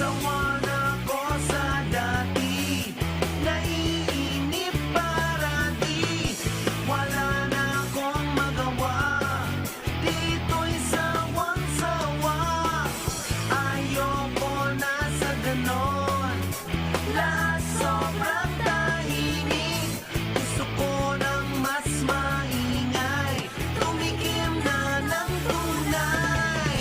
sawa na ko sa dati. Naiinip parati, wala na akong magawa. Dito'y sawang-sawa, ayoko na sa ganon. Lahat sobrang tahimik, gusto ko ng mas maingay. Tumikim na ng tunay.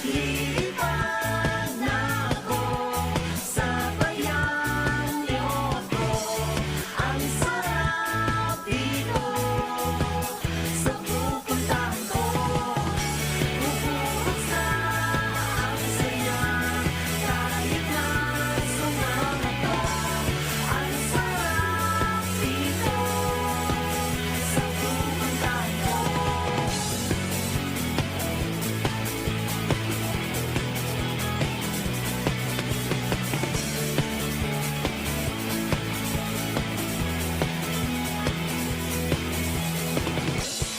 Lilipad na ako sa bayan niyo ko. Ang sarap dito sa pupuntahan ko. Bubuhos na ang saya kahit na sumama ka. Ang sarap dito sa pupuntahan ko.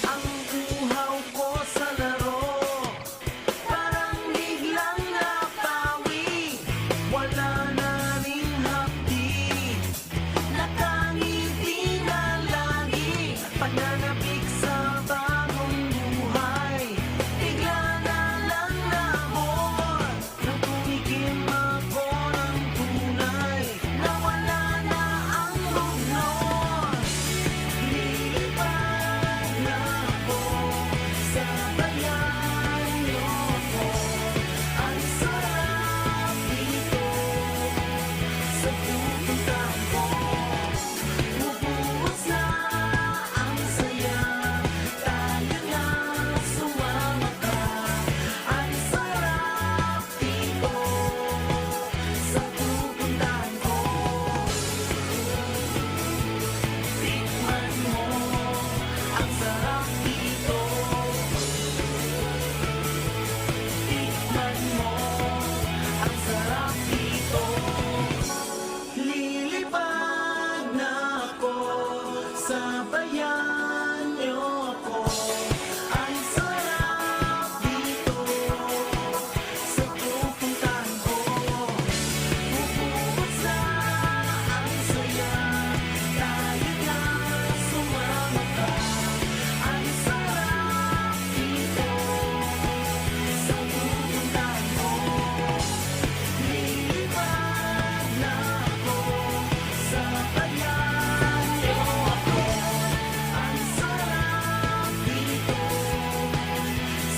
Ang uhaw ko sa laro, parang biglang napawi. Wala na ring hapdi, nakangiti na lagi. Pananabik sa bagong buhay, bigla na lang nabor. Nang tumikim ako ng tunay, nawala na ang lugnos. Lilipad na ako sa bayan niyo ko. Ang sarap dito sa pupuntahan ko. Bubuhos na ang saya, tayo na sumama ka. Ang sarap dito sa pupuntahan ko. Tikman mo ang sarap dito. Tikman mo ang sarap dito. Lilipad na ako sa bayan niyo ko. Ang sarap dito sa pupuntahan ko. Bubuhos na ang saya, tayo na sumama ka. Ang sarap dito sa pupuntahan ko. Lilipad na ako sa bayan niyo ko. Ang sarap dito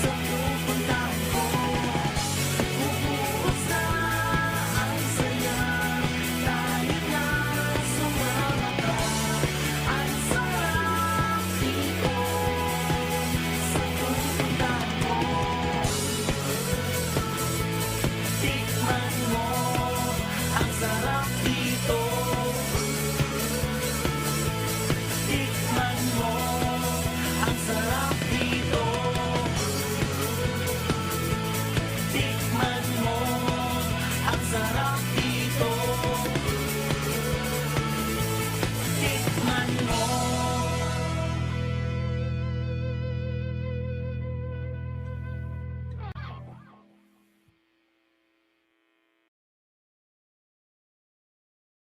sa pupuntahan ko. Bubuhos na ang saya, tayo na sumama ka. Ang sarap dito sa pupuntahan ko. Tikman mo ang sarap dito. Tikman mo ang sarap dito. Tikman mo ang sarap